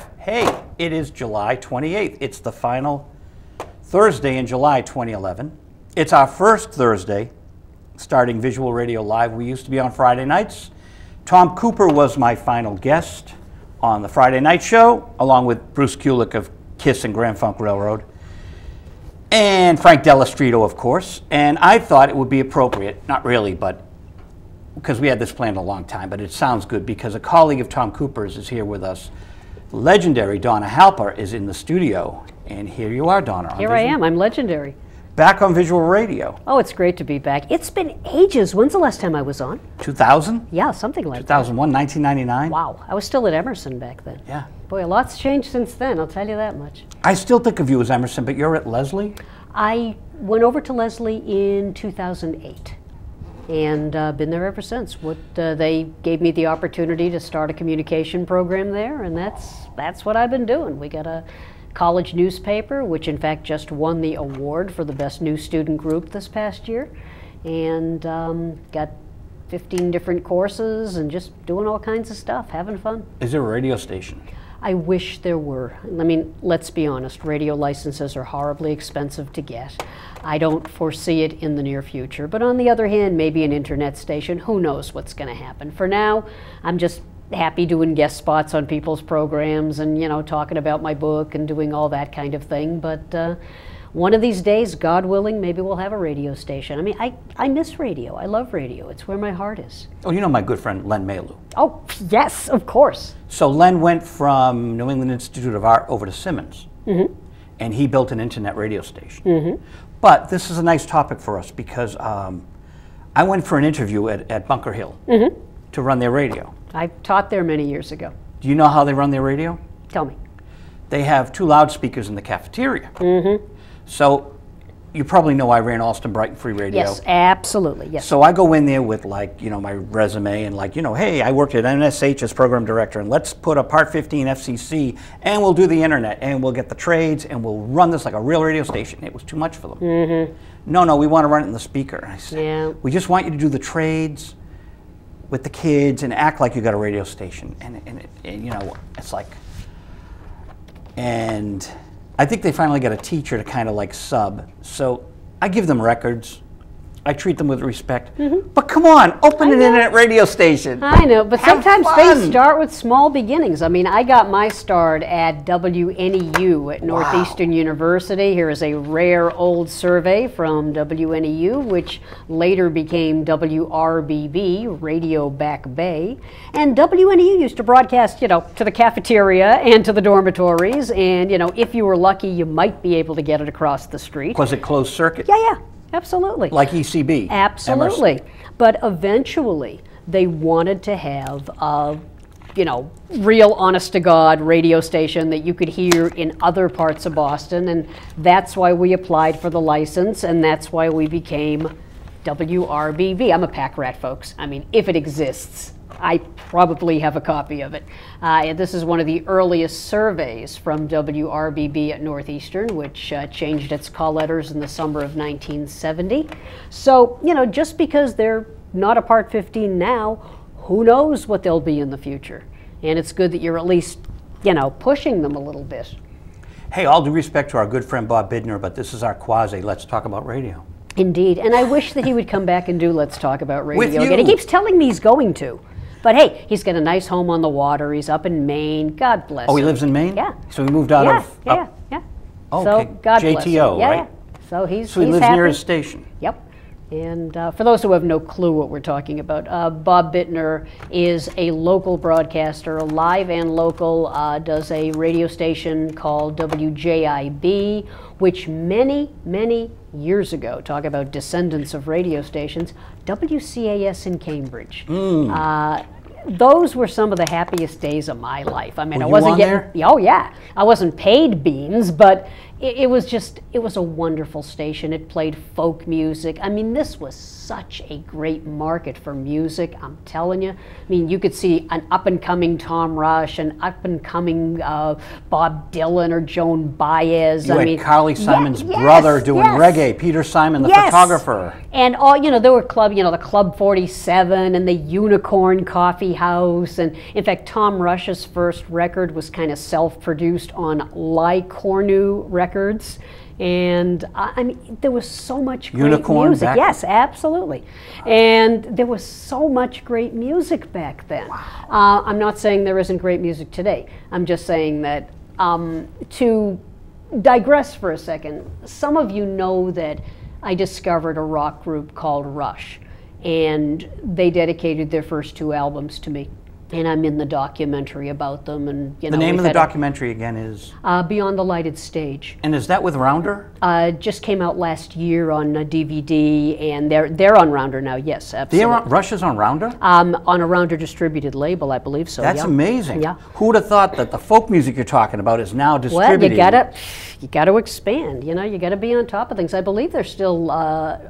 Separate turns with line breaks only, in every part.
live. Hey, it is July 28th. It's the final Thursday in July 2011. It's our first Thursday starting Visual Radio Live. We used to be on Friday nights. Tom Cooper was my final guest on the Friday night show, along with Bruce Kulick of Kiss and Grand Funk Railroad, and Frank Dell'Estrito, of course. And I thought it would be appropriate, not really, but because we had this planned a long time, but it sounds good because a colleague of Tom Cooper's is here with us. Legendary Donna Halper is in the studio, and here you are, Donna.
Here I am. I'm legendary.
Back on Visual Radio.
Oh, it's great to be back. It's been ages. When's the last time I was on?
2000?
Yeah, something like
2001, 1999?
Wow. I was still at Emerson back then.
Yeah.
Boy, a lot's changed since then, I'll tell you that much.
I still think of you as Emerson, but you're at Leslie?
I went over to Leslie in 2008 and been there ever since. They gave me the opportunity to start a communication program there, and that's what I've been doing. We got a college newspaper, which in fact just won the award for the best new student group this past year, and got 15 different courses and just doing all kinds of stuff, having fun.
Is there a radio station?
I wish there were. I mean, let's be honest, radio licenses are horribly expensive to get. I don't foresee it in the near future, but on the other hand, maybe an internet station, who knows what's going to happen. For now, I'm just happy doing guest spots on people's programs and, you know, talking about my book and doing all that kind of thing. But one of these days, God willing, maybe we'll have a radio station. I mean, I miss radio. I love radio. It's where my heart is.
Oh, you know my good friend Len Malu.
Oh, yes, of course.
So Len went from New England Institute of Art over to Simmons, and he built an internet radio station. But this is a nice topic for us because I went for an interview at Bunker Hill to run their radio.
I taught there many years ago.
Do you know how they run their radio?
Tell me.
They have 2 loudspeakers in the cafeteria. So you probably know I ran Alston Brighton Free Radio.
Yes, absolutely, yes.
So I go in there with, like, you know, my resume and, like, you know, hey, I worked at NSH as program director, and let's put a Part 15 FCC, and we'll do the internet, and we'll get the trades, and we'll run this like a real radio station. It was too much for them. No, we want to run it in the speaker. And I said, we just want you to do the trades with the kids and act like you got a radio station. And you know, it's like, and I think they finally got a teacher to kind of like sub. So I give them records. I treat them with respect. But come on, open an internet radio station.
I know, but
Have
sometimes
fun.
they start with small beginnings. I mean, I got my start at WNEU at Northeastern University. Here is a rare old survey from WNEU, which later became WRBB, Radio Back Bay. And WNEU used to broadcast, you know, to the cafeteria and to the dormitories. And, you know, if you were lucky, you might be able to get it across the street.
Was it closed circuit?
Yeah. Absolutely.
Like ECB?
Absolutely.
Emerson.
But eventually, they wanted to have a, you know, real honest-to-God radio station that you could hear in other parts of Boston, and that's why we applied for the license, and that's why we became WRBB. I'm a pack rat, folks. I mean, if it exists, I probably have a copy of it. And this is one of the earliest surveys from WRBB at Northeastern, which changed its call letters in the summer of 1970. So, you know, just because they're not a Part 15 now, who knows what they'll be in the future. And it's good that you're at least, you know, pushing them a little bit.
Hey, all due respect to our good friend Bob Bidner, but this is our quasi Let's Talk About Radio.
Indeed. And I wish that he would come back and do Let's Talk About Radio
With you.
again. He keeps telling me he's going to. But hey, he's got a nice home on the water. He's up in Maine. God bless him.
Oh, he lives in Maine?
Yeah.
So he moved out of...
Yeah.
Okay.
So God bless him.
JTO,
Yeah,
right?
yeah. So he
lives
happy.
near his station.
Yep. And for those who have no clue what we're talking about, Bob Bittner is a local broadcaster, live and local, does a radio station called WJIB, which many years ago, talk about descendants of radio stations, WCAS in Cambridge. Those were some of the happiest days of my life. I mean, I wasn't getting, oh yeah, I wasn't paid beans, but it was a wonderful station. It played folk music. I mean, this was such a great market for music, I'm telling you. I mean, you could see an up-and-coming Tom Rush, an up-and-coming Bob Dylan or Joan Baez.
You had Carly Simon's brother doing reggae, Peter Simon, the photographer.
And all, there were the Club 47 and the Unicorn Coffee House. And in fact, Tom Rush's first record was kind of self-produced on Ly Cornu Records. And I mean, there was so much great music. Yes, absolutely. And there was so much great music back then. Wow. I'm not saying there isn't great music today. I'm just saying that to digress for a second, some of you know that I discovered a rock group called Rush, and they dedicated their first 2 albums to me. And I'm in the documentary about them. And
the name of the documentary again is?
Beyond the Lighted Stage.
And is that with Rounder?
Just came out last year on DVD, and they're on Rounder now. Yes, absolutely.
Rush is on Rounder?
On a Rounder distributed label, I believe so.
That's amazing. Yeah. Who would have thought that the folk music you're talking about is now distributed?
Well, you got to expand. You got to be on top of things. I believe they're still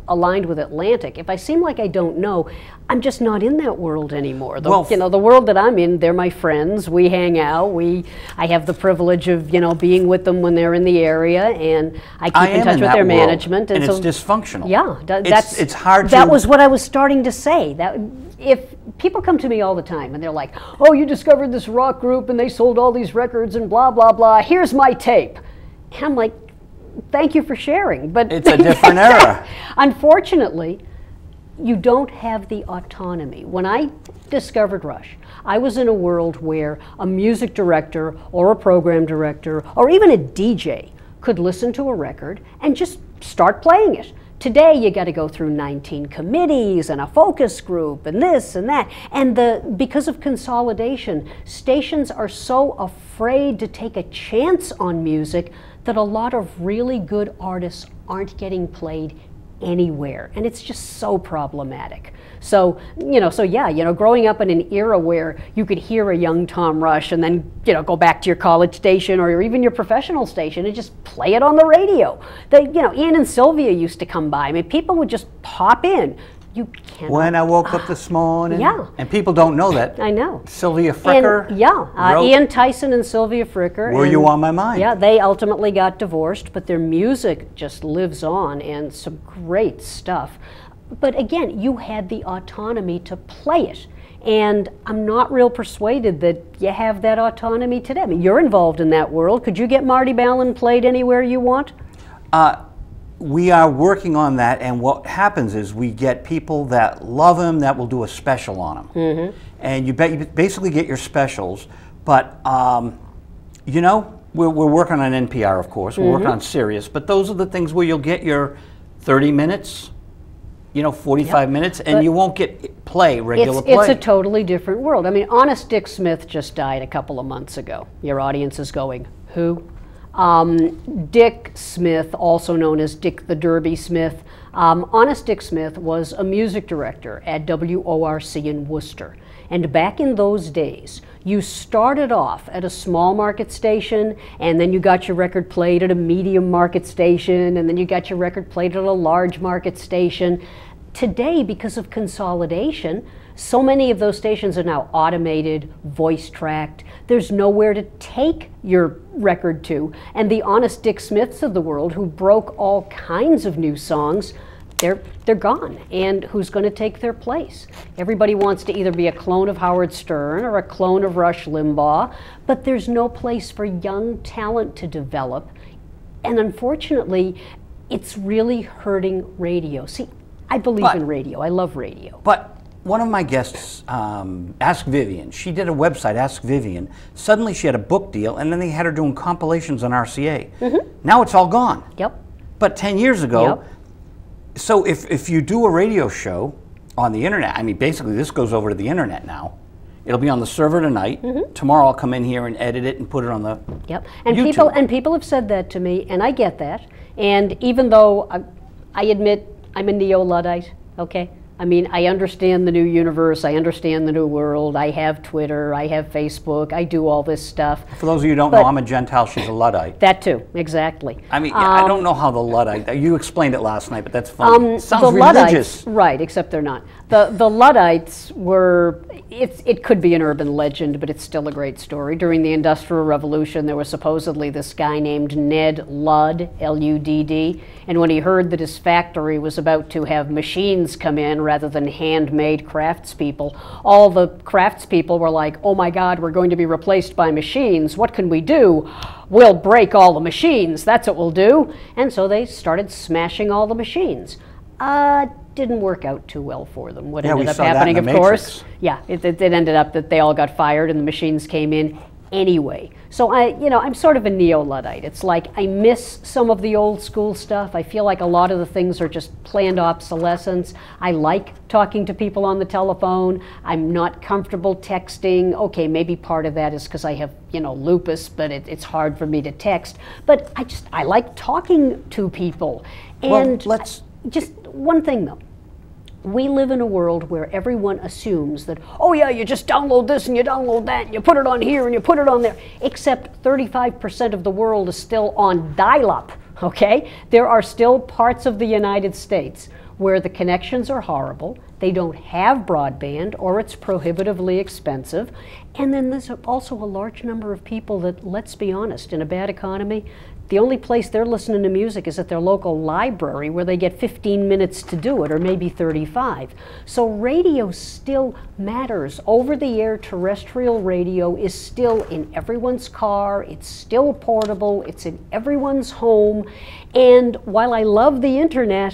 aligned with Atlantic. If I seem like I don't know, I'm just not in that world anymore. The world that I'm in, they're my friends. We hang out. I have the privilege of being with them when they're in the area, and I keep in touch with their management.
And it's dysfunctional.
Yeah,
it's hard.
That was what I was starting to say. That if people come to me all the time and they're like, "Oh, you discovered this rock group and they sold all these records and blah blah blah. Here's my tape," and I'm like, "Thank you for sharing," but
it's a different era.
Unfortunately, you don't have the autonomy. When I discovered Rush, I was in a world where a music director or a program director or even a DJ could listen to a record and just start playing it. Today, you got to go through 19 committees and a focus group and this and that. And because of consolidation, stations are so afraid to take a chance on music that a lot of really good artists aren't getting played anywhere, and it's just so problematic. So growing up in an era where you could hear a young Tom Rush and then go back to your college station or even your professional station and just play it on the radio. Ian and Sylvia used to come by. I mean, people would just pop in. You cannot.
When I woke up this morning.
Yeah.
And people don't know that.
I know.
Sylvia Fricker.
And, Ian Tyson and Sylvia Fricker.
Were You On My Mind?
Yeah, they ultimately got divorced, but their music just lives on, and some great stuff. But again, you had the autonomy to play it. And I'm not real persuaded that you have that autonomy today. I mean, you're involved in that world. Could you get Marty Ballin played anywhere you want?
We are working on that, and what happens is we get people that love him that will do a special on him. Mm-hmm. And you basically get your specials, but we're working on NPR, of course. We're working on Sirius, but those are the things where you'll get your 30 minutes, 45 minutes, and you won't get regular play.
It's a totally different world. I mean, Honest Dick Smith just died a couple of months ago. Your audience is going, who? Dick Smith, also known as Dick the Derby Smith. Honest Dick Smith was a music director at WORC in Worcester. And back in those days, you started off at a small market station, and then you got your record played at a medium market station, and then you got your record played at a large market station. Today, because of consolidation, so many of those stations are now automated, voice-tracked. There's nowhere to take your record to. And the Honest Dick Smiths of the world, who broke all kinds of new songs, they're gone. And who's going to take their place? Everybody wants to either be a clone of Howard Stern or a clone of Rush Limbaugh, but there's no place for young talent to develop. And unfortunately, it's really hurting radio. See, I believe in radio. I love radio.
But one of my guests, Ask Vivian, she did a website, Ask Vivian. Suddenly she had a book deal, and then they had her doing compilations on RCA. Mm-hmm. Now it's all gone.
Yep.
But 10 years ago, so if you do a radio show on the internet, I mean, basically this goes over to the internet now. It'll be on the server tonight. Mm-hmm. Tomorrow I'll come in here and edit it and put it on the
And
YouTube.
people have said that to me, and I get that. And even though I admit I'm a neo-Luddite, okay? I mean, I understand the new universe, I understand the new world, I have Twitter, I have Facebook, I do all this stuff.
For those of you who don't know, I'm a Gentile, she's a Luddite.
That too, exactly.
I mean, I don't know how the Luddite, you explained it last night, but that's funny. Sounds
the
religious.
Luddites, right, except they're not. The Luddites were, it could be an urban legend, but it's still a great story. During the Industrial Revolution, there was supposedly this guy named Ned Ludd, L-U-D-D, and when he heard that his factory was about to have machines come in rather than handmade craftspeople, all the craftspeople were like, oh my God, we're going to be replaced by machines. What can we do? We'll break all the machines. That's what we'll do. And so they started smashing all the machines. Didn't work out too well for them. What ended up happening, of course, it ended up that they all got fired and the machines came in anyway. So I'm sort of a neo-Luddite. It's like I miss some of the old school stuff. I feel like a lot of the things are just planned obsolescence. I like talking to people on the telephone. I'm not comfortable texting. Okay, maybe part of that is because I have, lupus, but it's hard for me to text. But I like talking to people. And just one thing though. We live in a world where everyone assumes that, oh yeah, you just download this and you download that and you put it on here and you put it on there, except 35% of the world is still on dial-up, okay? There are still parts of the United States where the connections are horrible, they don't have broadband, or it's prohibitively expensive, and then there's also a large number of people that, let's be honest, in a bad economy, the only place they're listening to music is at their local library where they get 15 minutes to do it, or maybe 35. So radio still matters. Over-the-air terrestrial radio is still in everyone's car, it's still portable, it's in everyone's home. And while I love the internet,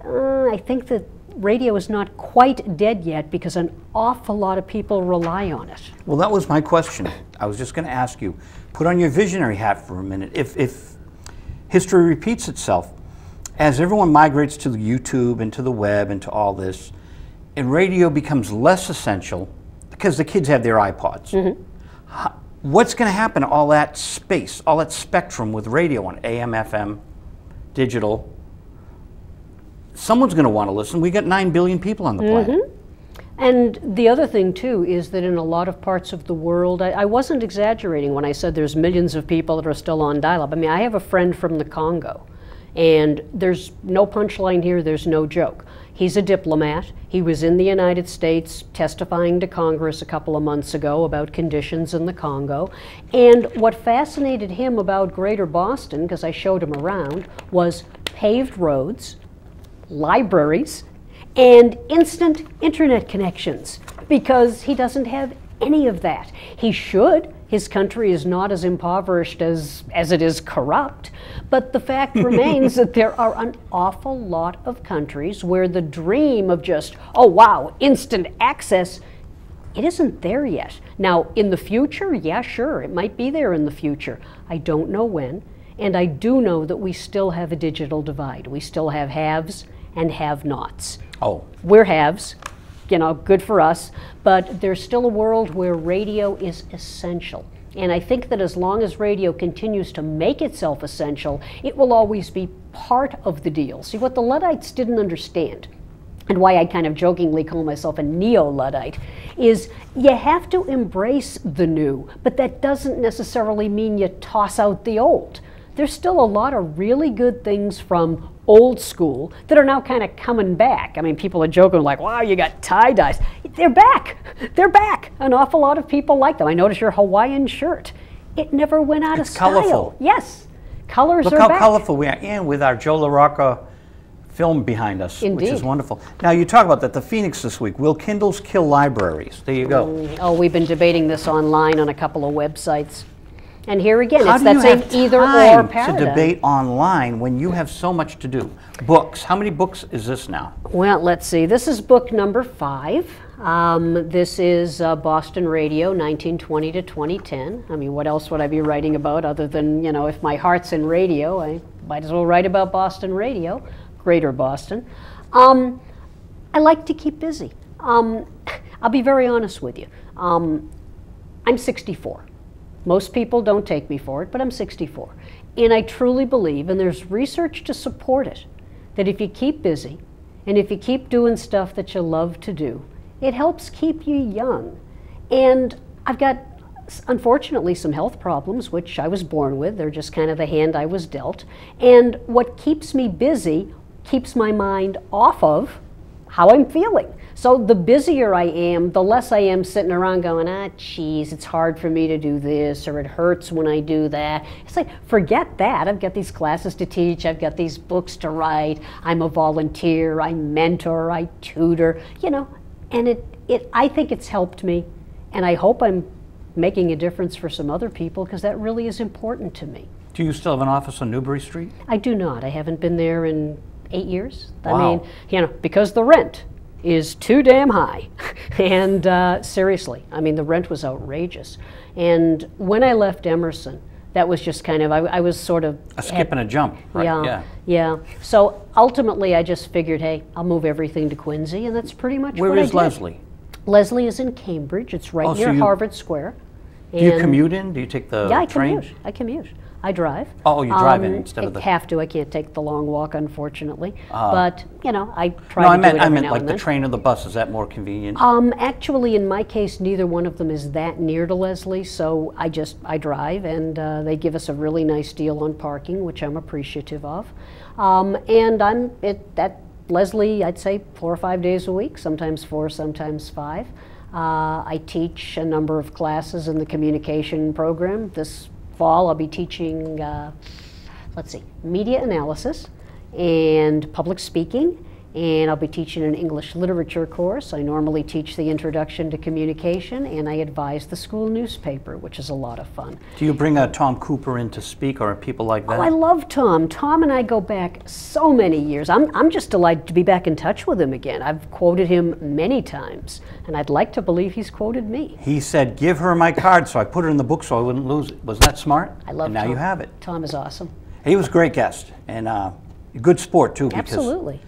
I think that radio is not quite dead yet because an awful lot of people rely on it.
Well, that was my question. I was just going to ask you, put on your visionary hat for a minute. If history repeats itself, as everyone migrates to the YouTube and to the web and to all this, and radio becomes less essential because the kids have their iPods, what's going to happen to all that space, all that spectrum with radio on AM, FM, digital? Someone's going to want to listen. We got 9 billion people on the planet.
And the other thing too is that in a lot of parts of the world, I wasn't exaggerating when I said there's millions of people that are still on dial-up. I mean, I have a friend from the Congo, and there's no punchline here, there's no joke. He's a diplomat. He was in the United States testifying to Congress a couple of months ago about conditions in the Congo. And what fascinated him about Greater Boston, because I showed him around, was paved roads, libraries, and instant internet connections, because he doesn't have any of that. He should. His country is not as impoverished as it is corrupt, but the fact remains that there are an awful lot of countries where the dream of just, oh wow, instant access, it isn't there yet. Now, in the future, yeah, sure, it might be there in the future. I don't know when, and I do know that we still have a digital divide. We still have haves and have-nots.
Oh.
We're haves, good for us, but there's still a world where radio is essential. And I think that as long as radio continues to make itself essential, it will always be part of the deal. See, what the Luddites didn't understand, and why I kind of jokingly call myself a neo-Luddite, is you have to embrace the new, but that doesn't necessarily mean you toss out the old. There's still a lot of really good things from old school that are now kind of coming back. I mean, people are joking like, wow, you got tie-dyes. They're back. They're back. An awful lot of people like them. I noticed your Hawaiian shirt. It never went out of style.
Colorful.
Yes. Colors
Look
are
how
back.
colorful we are, and with our Joe LaRocca film behind us,
Indeed.
which is wonderful. Now, you talk about that, the Phoenix this week. Will Kindles kill libraries? There you go.
Oh, we've been debating this online on a couple of websites. And here again,
How
it's
do you
that same
have
either-or
time
paradigm.
to debate online when you have so much to do? Books. How many books is this now?
Well, let's see. This is book number 5. This is Boston Radio, 1920 to 2010. I mean, what else would I be writing about other than, if my heart's in radio, I might as well write about Boston Radio, Greater Boston. I like to keep busy. I'll be very honest with you. I'm 64. Most people don't take me for it, but I'm 64. And I truly believe, and there's research to support it, that if you keep busy And if you keep doing stuff that you love to do, it helps keep you young. And I've got, unfortunately, some health problems, which I was born with. They're just kind of the hand I was dealt. And what keeps me busy keeps my mind off of how I'm feeling. So the busier I am, the less I am sitting around going, geez, it's hard for me to do this, or it hurts when I do that. It's like, forget that. I've got these classes to teach. I've got these books to write. I'm a volunteer. I mentor. I tutor, you know, and I think it's helped me. And I hope I'm making a difference for some other people, because that really is important to me.
Do you still have an office on Newbury Street?
I do not. I haven't been there in 8 years.
Wow.
I mean, you know, because the rent is too damn high. And seriously, I mean, the rent was outrageous. And when I left Emerson, that was just kind of, I was sort of...
A skip and a jump, right?
Yeah. So ultimately, I just figured, hey, I'll move everything to Quincy, and that's pretty much what I did.
Where is Leslie?
Leslie is in Cambridge. It's right near Harvard Square.
Do you commute in? Do you take the train?
Yeah, I commute. I drive.
Oh, you drive in instead of the...
I have to. I can't take the long walk, unfortunately. But, you know, I try
no,
to do it every
I meant
now
like
and
the
then.
train or the bus. Is that more convenient?
Actually, in my case, neither one of them is that near to Leslie, so I drive, and they give us a really nice deal on parking, which I'm appreciative of. And I'm at Leslie, I'd say 4 or 5 days a week, sometimes 4, sometimes 5. I teach a number of classes in the communication program. This fall, I'll be teaching, media analysis and public speaking, and I'll be teaching an English literature course. I normally teach the introduction to communication, and I advise the school newspaper, which is a lot of fun.
Do you bring Tom Cooper in to speak, or people like that?
Oh, I love Tom. Tom and I go back so many years. I'm just delighted to be back in touch with him again. I've quoted him many times, and I'd like to believe he's quoted me.
He said, give her my card, so I put it in the book so I wouldn't lose it. Was that smart?
I love
and
Tom.
now you have it.
Tom is awesome.
He was a great guest, and a good sport, too.
Absolutely.